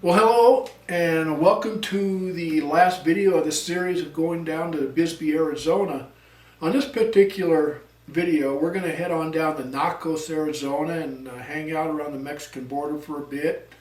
Well, hello and welcome to the last video of this series of going down to Bisbee, Arizona. On this particular video, we're going to head on down to Nacos, Arizona and hang out around the Mexican border for a bit,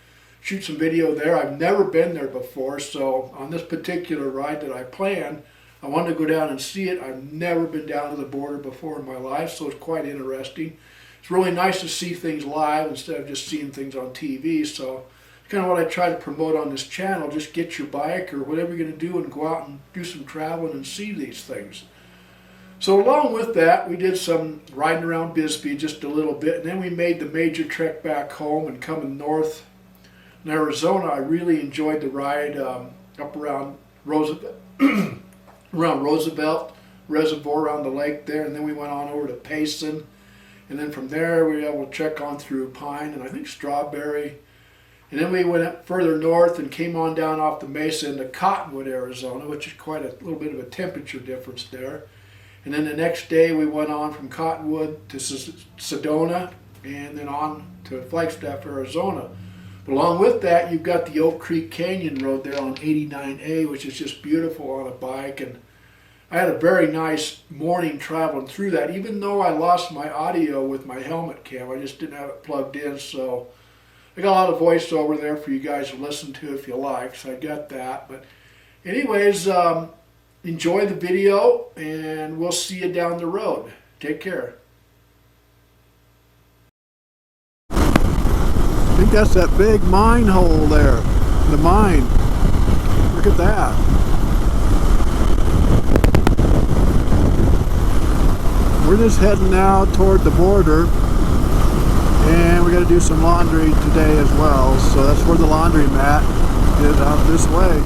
shoot some video there. I've never been there before, so on this particular ride that I planned, I wanted to go down and see it. I've never been down to the border before in my life, so it's quite interesting. It's really nice to see things live instead of just seeing things on TV, so kind of what I try to promote on this channel. Just get your bike or whatever you're going to do and go out and do some traveling and see these things. So along with that, we did some riding around Bisbee just a little bit, and then we made the major trek back home. And coming north in Arizona, I really enjoyed the ride up around Roosevelt, around Roosevelt Reservoir, around the lake there, and then we went on over to Payson, and then from there we were able to trek on through Pine and I think Strawberry. And then we went up further north and came on down off the mesa into Cottonwood, Arizona, which is quite a little bit of a temperature difference there. And then the next day we went on from Cottonwood to Sedona and then on to Flagstaff, Arizona. But along with that, you've got the Oak Creek Canyon Road there on 89A, which is just beautiful on a bike. And I had a very nice morning traveling through that, even though I lost my audio with my helmet cam. I just didn't have it plugged in, so I got a lot of voiceover there for you guys to listen to if you like, so I got that. But anyways, enjoy the video, and we'll see you down the road. Take care. I think that's that big mine hole there, the mine. Look at that. We're just heading now toward the border. And we're going to do some laundry today as well, so that's where the laundry mat is, out this way.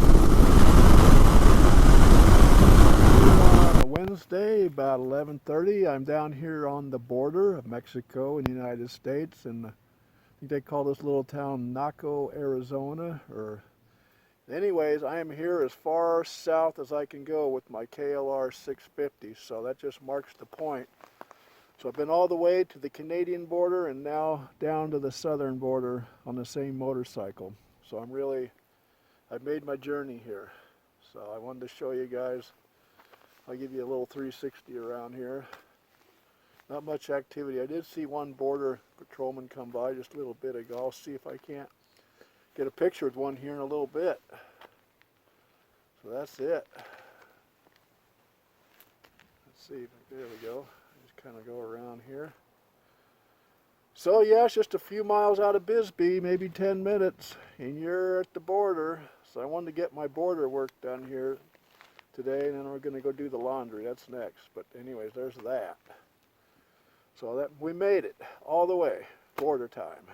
On a Wednesday, about 11:30, I'm down here on the border of Mexico and the United States, and I think they call this little town Naco, Arizona. Anyways, I am here as far south as I can go with my KLR 650, so that just marks the point. So I've been all the way to the Canadian border and now down to the southern border on the same motorcycle. So I've made my journey here. So I wanted to show you guys. I'll give you a little 360 around here. Not much activity. I did see one border patrolman come by just a little bit ago. I'll see if I can't get a picture with one here in a little bit. So that's it. Let's see. There we go. Kind of go around here. So yeah, it's just a few miles out of Bisbee, maybe 10 minutes, and you're at the border. So I wanted to get my border work done here today, and then we're going to go do the laundry. That's next. But anyways, there's that. So that we made it all the way. Border time.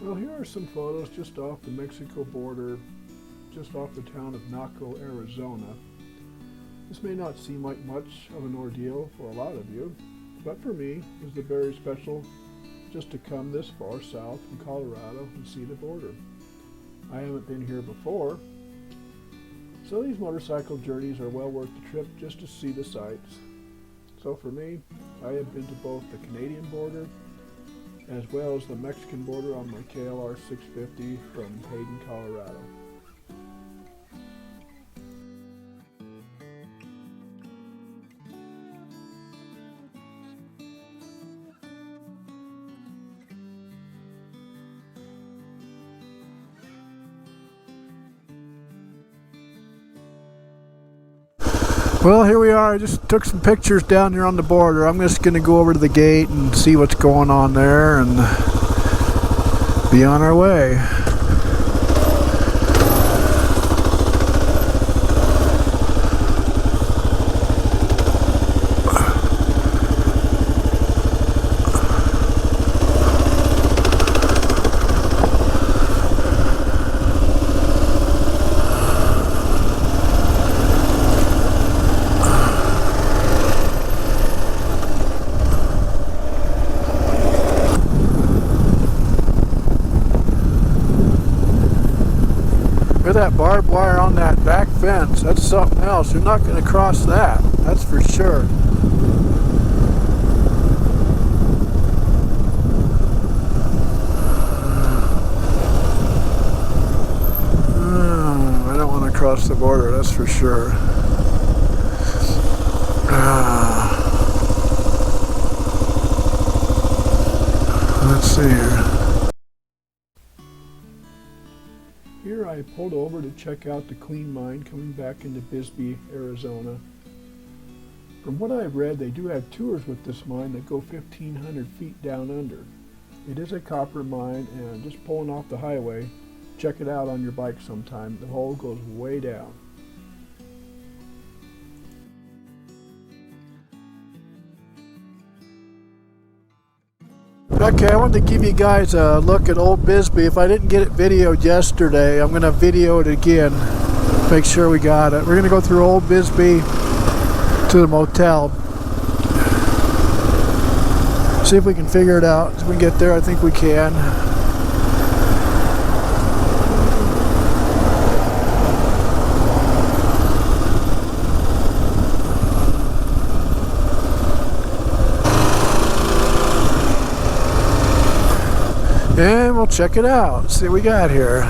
Well, here are some photos just off the Mexico border, just off the town of Naco, Arizona. This may not seem like much of an ordeal for a lot of you, but for me, it was very special just to come this far south from Colorado and see the border. I haven't been here before, so these motorcycle journeys are well worth the trip just to see the sights. So for me, I have been to both the Canadian border as well as the Mexican border on my KLR 650 from Hayden, Colorado. Well, here we are. I just took some pictures down here on the border. I'm just going to go over to the gate and see what's going on there and be on our way. Look at that barbed wire on that back fence. That's something else. You're not going to cross that. That's for sure. across the border, that's for sure. Let's see here. Here I pulled over to check out the Clean Mine coming back into Bisbee, Arizona. From what I've read, they do have tours with this mine that go 1,500 feet down under. It is a copper mine, and just pulling off the highway, check it out on your bike sometime. The hole goes way down. Okay, I wanted to give you guys a look at Old Bisbee. If I didn't get it videoed yesterday, I'm going to video it again. Make sure we got it. We're going to go through Old Bisbee to the motel. See if we can figure it out. If we can get there, I think we can. And we'll check it out. See what we got here.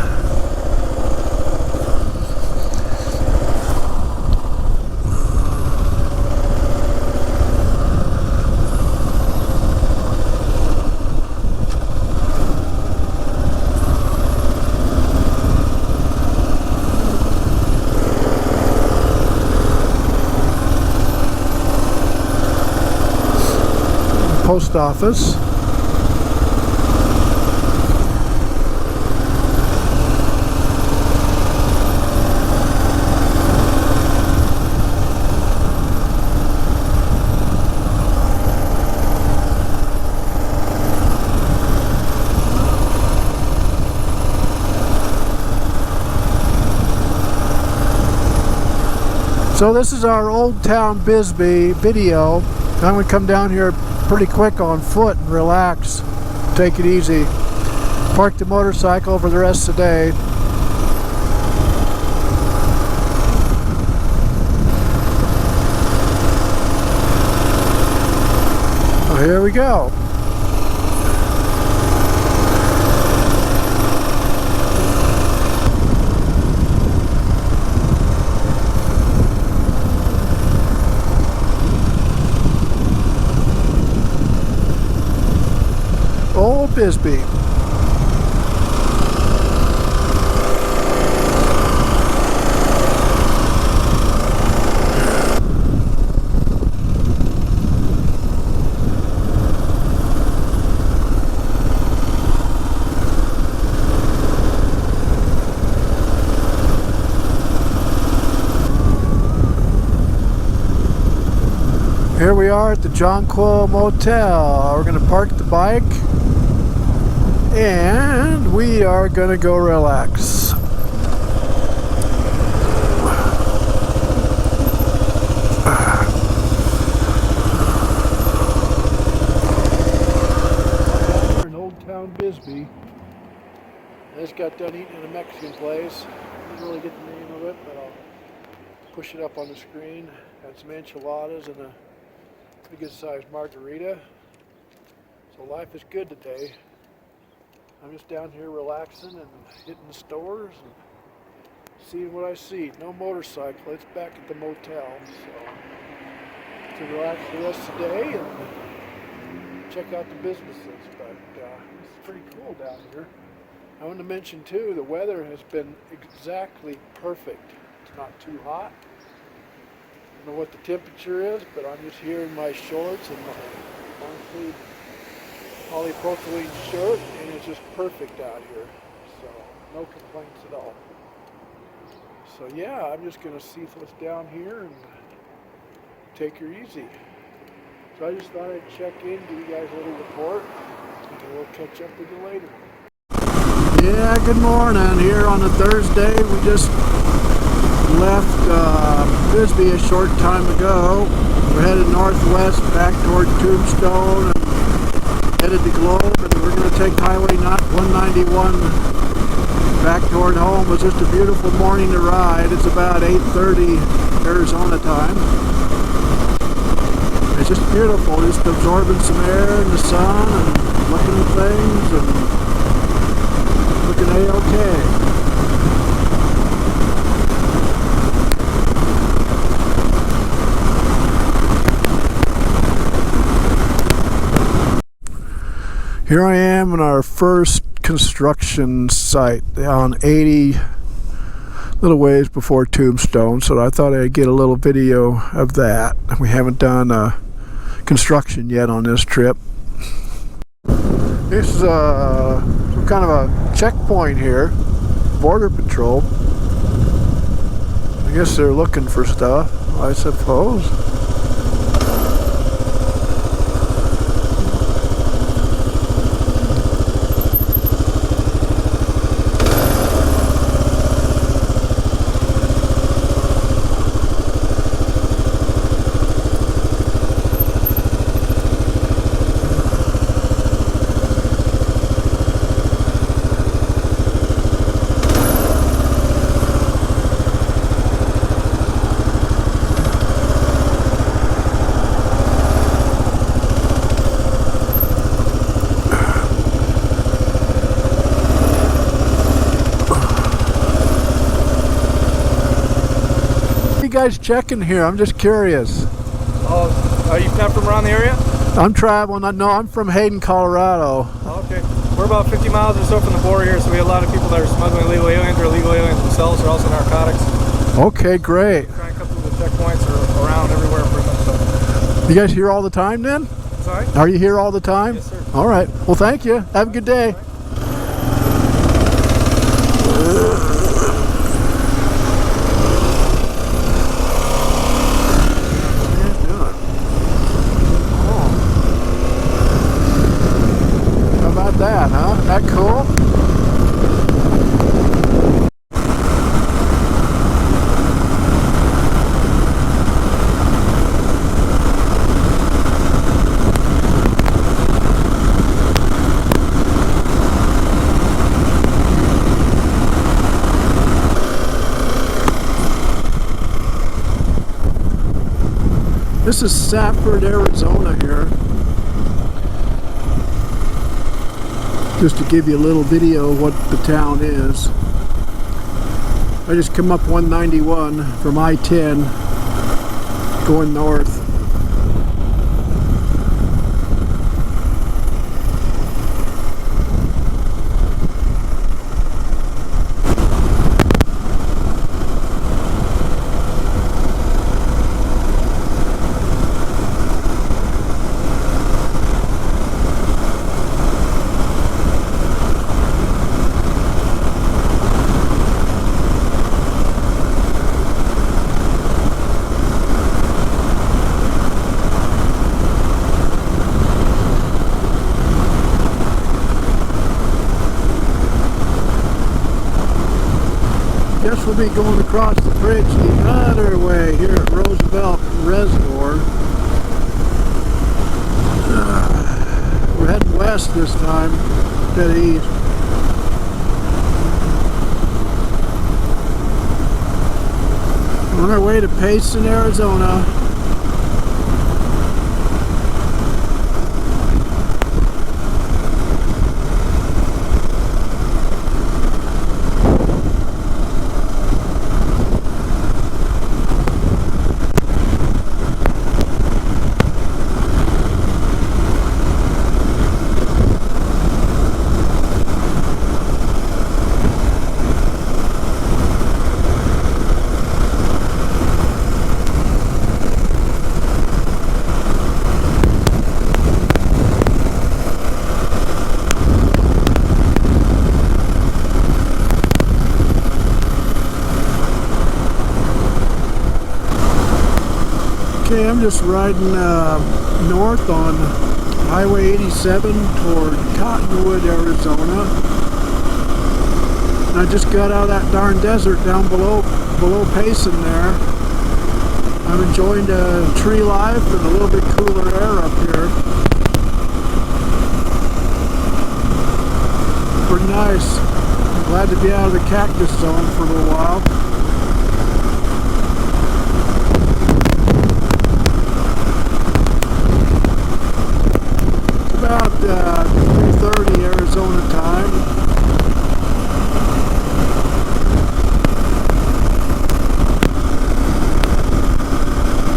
Post office. So this is our Old Town Bisbee video. I'm going to come down here pretty quick on foot and relax, take it easy, park the motorcycle for the rest of the day. Well, here we go. Old Bisbee. Here we are at the Jonquil Motel. We're going to park the bike and we are going to go relax. We're in Old Town Bisbee. I just got done eating in a Mexican place. I didn't really get the name of it, but I'll push it up on the screen. Had some enchiladas and a pretty good sized margarita. So life is good today. I'm just down here relaxing and hitting the stores and seeing what I see. No motorcycle, it's back at the motel. So to relax the rest of the day and check out the businesses. But it's pretty cool down here. I want to mention too, the weather has been exactly perfect. It's not too hot. I don't know what the temperature is, but I'm just here in my shorts and my long-sleeve polypropylene shirt, and it's just perfect out here. So no complaints at all. So yeah, I'm just going to see what's down here and take her easy. So I just thought I'd check in, give you guys a little report, and we'll catch up with you later. Yeah, good morning. Here on a Thursday, we just left Bisbee a short time ago. We're headed northwest back toward Tombstone and headed to Globe, and we're going to take Highway 191 back toward home. It was just a beautiful morning to ride. It's about 8:30 Arizona time. It's just beautiful, just absorbing some air and the sun and looking at things and looking A-okay. Here I am in our first construction site on 80, little ways before Tombstone, so I thought I'd get a little video of that. We haven't done construction yet on this trip. This is some kind of a checkpoint here, border patrol. I guess they're looking for stuff, I suppose. Guys checking here? I'm just curious. Oh, are you not from around the area? I'm traveling. No, I'm from Hayden, Colorado. Okay. We're about 50 miles or so from the border here, so we have a lot of people that are smuggling illegal aliens or illegal aliens themselves, or also narcotics. Okay, great. We're trying to come through the checkpoints or around everywhere pretty much. So. You guys here all the time then? Sorry? Are you here all the time? Yes, sir. All right. Well, thank you. Have a good day. That, huh? That cool? This is Safford, Arizona here. Just to give you a little video of what the town is. I just come up 191 from I-10 going north. Guess we'll be going across the bridge the other way here at Roosevelt Reservoir. We're heading west this time, instead of east. On our way to Payson, Arizona. Okay, I'm just riding north on Highway 87 toward Cottonwood, Arizona. And I just got out of that darn desert down below Payson there. I'm enjoying the tree life and a little bit cooler air up here. Pretty nice. I'm glad to be out of the cactus zone for a little while. About 3:30 Arizona time.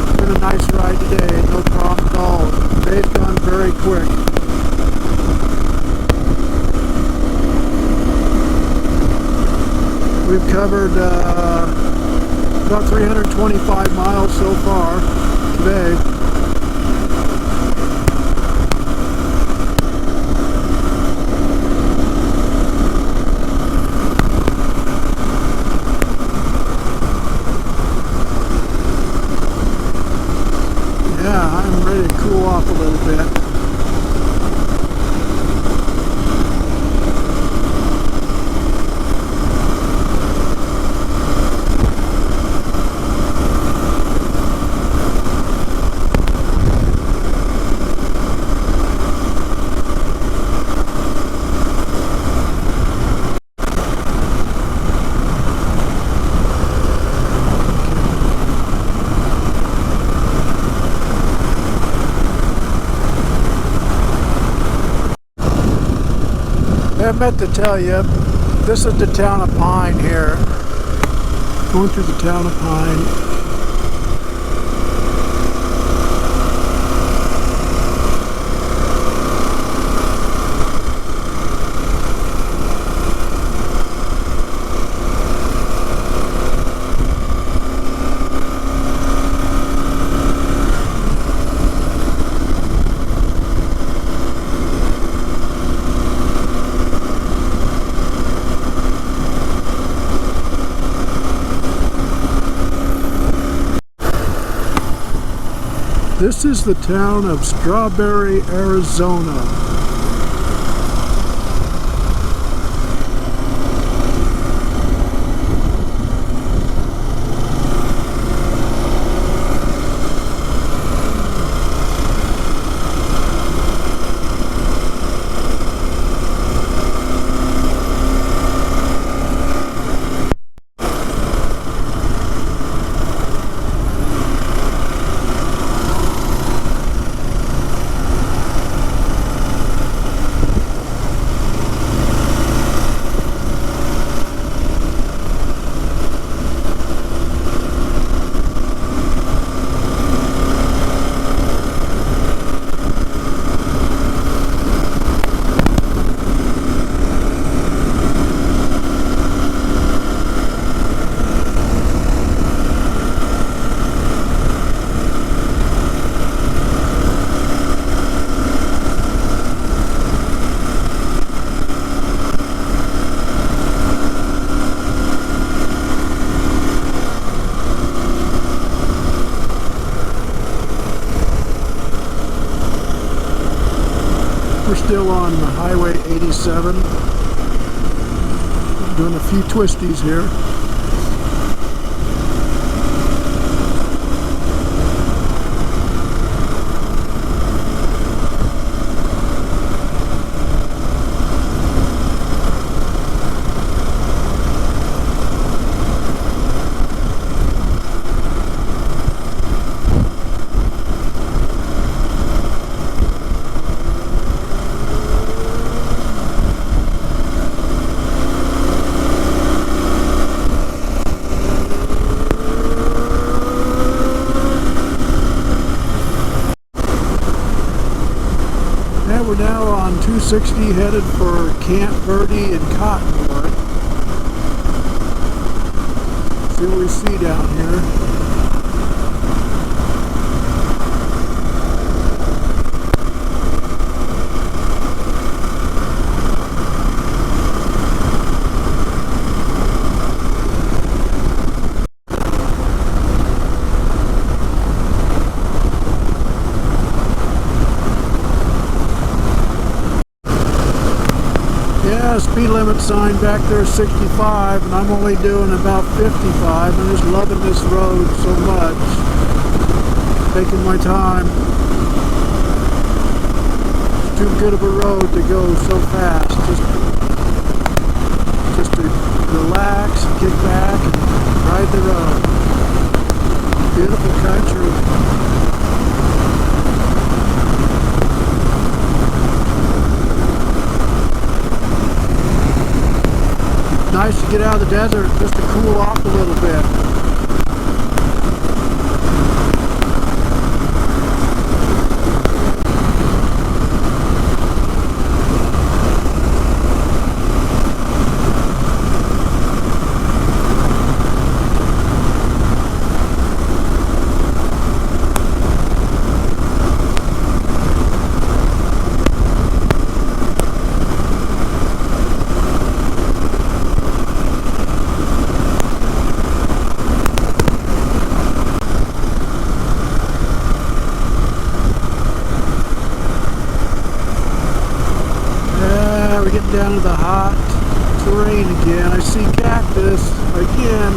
It's been a nice ride today, no problem at all. The day's gone very quick. We've covered about 325 miles so far today. Yeah, I'm ready to cool off a little bit. I meant to tell you, this is the town of Pine here. Going through the town of Pine. This is the town of Strawberry, Arizona. We're still on Highway 87, doing a few twisties here. We're now on 260 headed for Camp Verde and Cottonwood. See what we see down here. Yeah, speed limit sign back there is 65 and I'm only doing about 55. I'm just loving this road so much. Taking my time. It's too good of a road to go so fast. Just to relax and kick back and ride the road. Beautiful country. Nice to get out of the desert just to cool off a little bit. Alright, we're getting down to the hot terrain again. I see cactus again.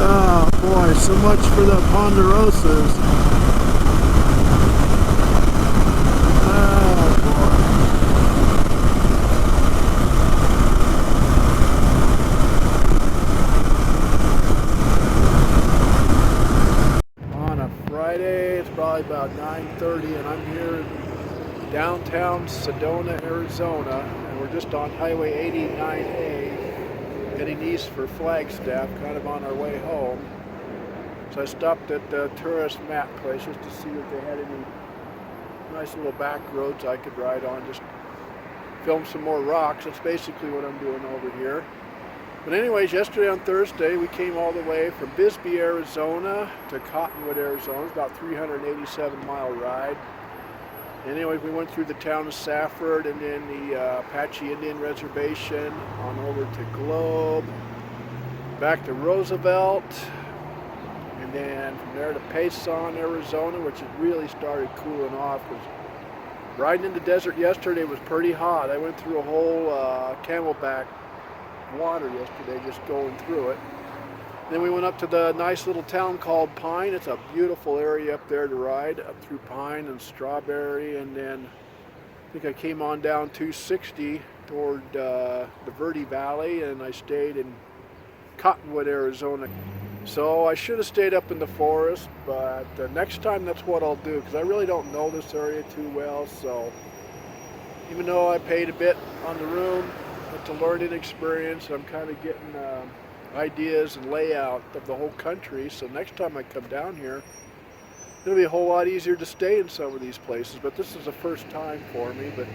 Oh boy, so much for the ponderosas. Oh boy. On a Friday, it's probably about 9:30 and I'm here in downtown Sedona, Arizona, and we're just on Highway 89A heading east for Flagstaff, kind of on our way home. So I stopped at the tourist map place just to see if they had any nice little back roads I could ride on, just film some more rocks. That's basically what I'm doing over here. But anyways, yesterday on Thursday we came all the way from Bisbee, Arizona to Cottonwood, Arizona. It's about a 387-mile ride. Anyway, we went through the town of Safford and then the Apache Indian Reservation, on over to Globe, back to Roosevelt, and then from there to Payson, Arizona, which has really started cooling off. Because riding in the desert yesterday was pretty hot. I went through a whole camelback water yesterday just going through it. Then we went up to the nice little town called Pine. It's a beautiful area up there to ride, up through Pine and Strawberry, and then I think I came on down 260 toward the Verde Valley, and I stayed in Cottonwood, Arizona. So I should have stayed up in the forest, but next time that's what I'll do, because I really don't know this area too well. So even though I paid a bit on the room, it's a learning experience. I'm kind of getting ideas and layout of the whole country, so next time I come down here it'll be a whole lot easier to stay in some of these places, but this is the first time for me. But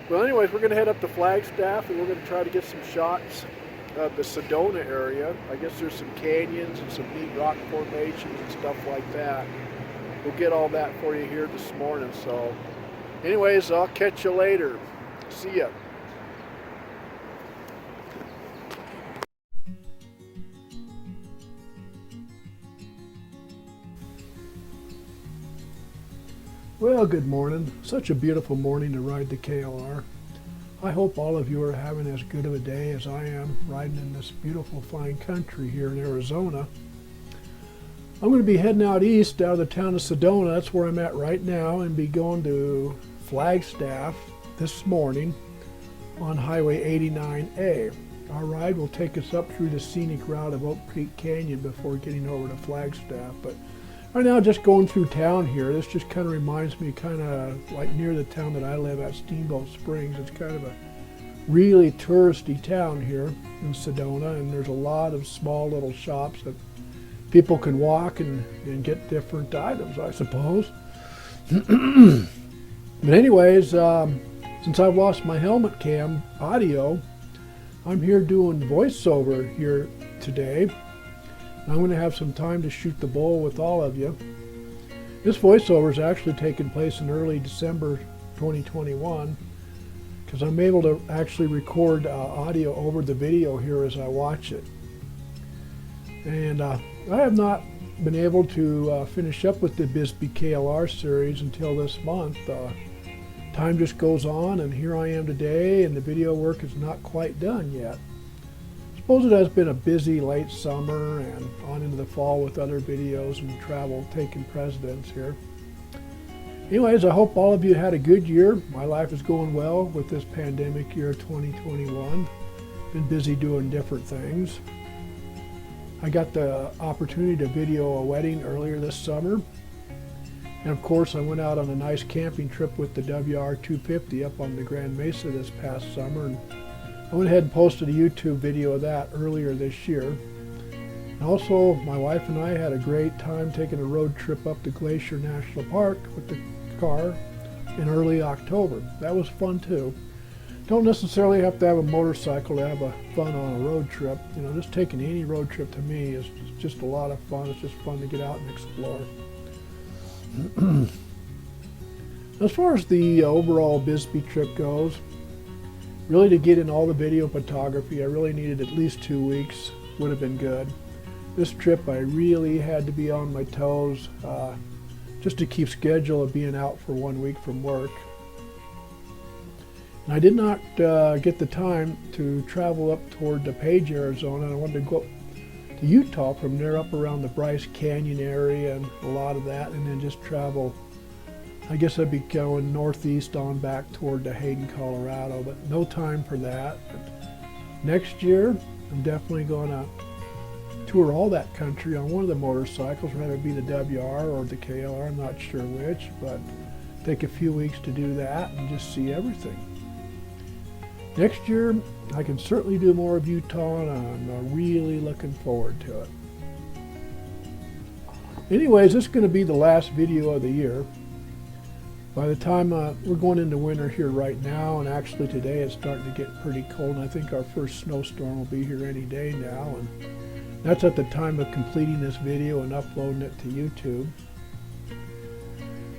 well, anyways, we're going to head up to Flagstaff and we're going to try to get some shots of the Sedona area. I guess there's some canyons and some neat rock formations and stuff like that. We'll get all that for you here this morning. So anyways, I'll catch you later. See ya. Well, good morning. Such a beautiful morning to ride the KLR. I hope all of you are having as good of a day as I am riding in this beautiful fine country here in Arizona. I'm going to be heading out east out of the town of Sedona. That's where I'm at right now, and be going to Flagstaff this morning on Highway 89A. Our ride will take us up through the scenic route of Oak Creek Canyon before getting over to Flagstaff. But right now, just going through town here. This just kind of reminds me, kind of like near the town that I live at, Steamboat Springs. It's kind of a really touristy town here in Sedona, and there's a lot of small little shops that people can walk and get different items, I suppose. But anyways, since I've lost my helmet cam audio, I'm here doing voiceover here today. I'm going to have some time to shoot the bull with all of you. This voiceover is actually taking place in early December 2021, because I'm able to actually record audio over the video here as I watch it. And I have not been able to finish up with the Bisbee KLR series until this month. Time just goes on, and here I am today, and the video work is not quite done yet. I suppose it has been a busy late summer and on into the fall with other videos and travel taking precedence here. Anyways, I hope all of you had a good year. My life is going well with this pandemic year 2021. Been busy doing different things. I got the opportunity to video a wedding earlier this summer. And of course, I went out on a nice camping trip with the WR250 up on the Grand Mesa this past summer. And I went ahead and posted a YouTube video of that earlier this year. And also, my wife and I had a great time taking a road trip up to Glacier National Park with the car in early October. That was fun too. Don't necessarily have to have a motorcycle to have fun on a road trip. You know, just taking any road trip to me is just a lot of fun. It's just fun to get out and explore. As far as the overall Bisbee trip goes, really to get in all the video photography, I really needed at least 2 weeks. Would have been good. This trip I really had to be on my toes just to keep schedule of being out for 1 week from work. And I did not get the time to travel up toward DePage, Arizona. I wanted to go up to Utah from there, up around the Bryce Canyon area and a lot of that, and then just travel. I guess I'd be going northeast on back toward Hayden, Colorado, but no time for that. But next year, I'm definitely going to tour all that country on one of the motorcycles, whether it be the WR or the KLR, I'm not sure which, but take a few weeks to do that and just see everything. Next year, I can certainly do more of Utah, and I'm really looking forward to it. Anyways, this is going to be the last video of the year. By the time we're going into winter here right now, and actually today it's starting to get pretty cold, and I think our first snowstorm will be here any day now, and that's at the time of completing this video and uploading it to YouTube.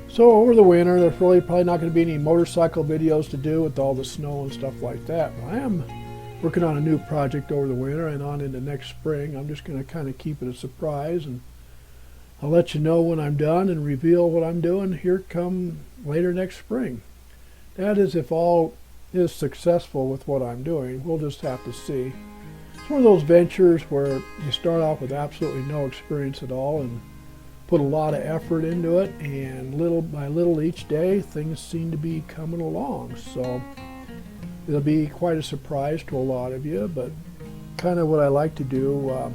So over the winter, there's really probably not going to be any motorcycle videos to do with all the snow and stuff like that. But I am working on a new project over the winter and on into next spring. I'm just going to kind of keep it a surprise, and I'll let you know when I'm done and reveal what I'm doing here come later next spring. That is if all is successful with what I'm doing. We'll just have to see. It's one of those ventures where you start off with absolutely no experience at all and put a lot of effort into it, and little by little each day things seem to be coming along. So it'll be quite a surprise to a lot of you, but kind of what I like to do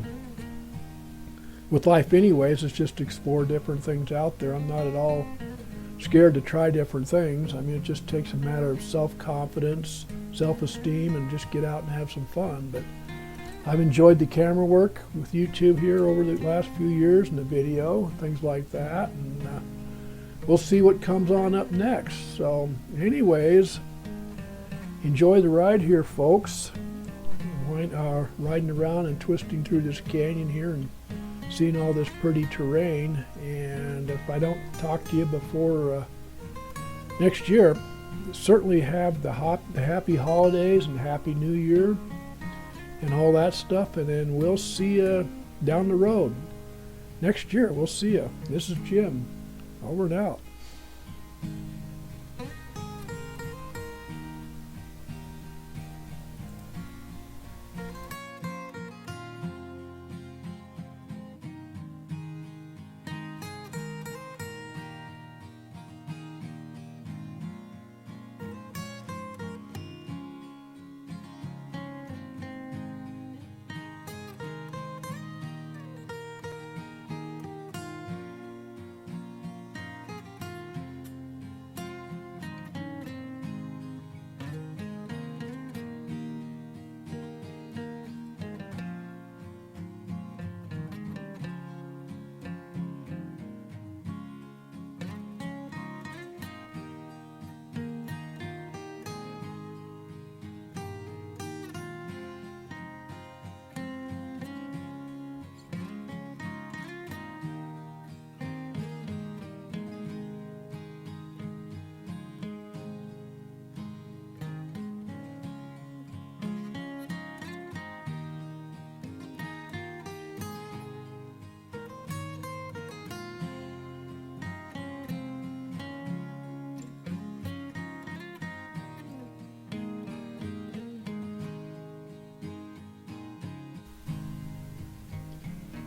with life anyways is just explore different things out there. I'm not at all scared to try different things. I mean, it just takes a matter of self-confidence, self-esteem, and just get out and have some fun. But I've enjoyed the camera work with YouTube here over the last few years, and the video, things like that, and we'll see what comes on up next. So anyways, enjoy the ride here, folks. Riding around and twisting through this canyon here and seeing all this pretty terrain. And if I don't talk to you before next year, certainly have the happy holidays and happy new year and all that stuff, and then we'll see you down the road next year. We'll see you. This is Jim, over and out.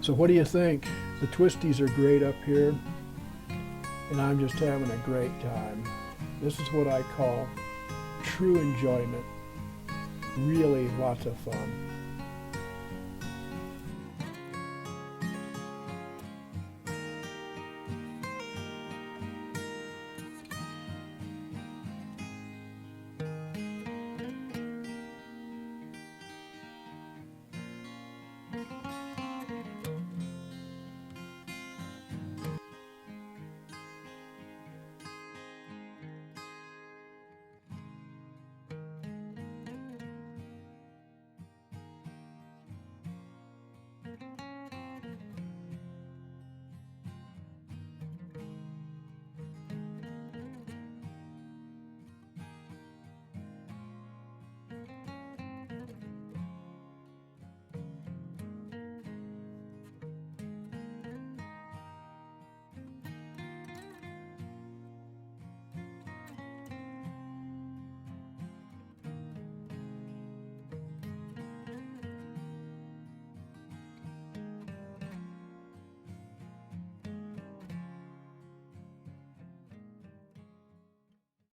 So what do you think? The twisties are great up here, and I'm just having a great time. This is what I call true enjoyment. Really lots of fun.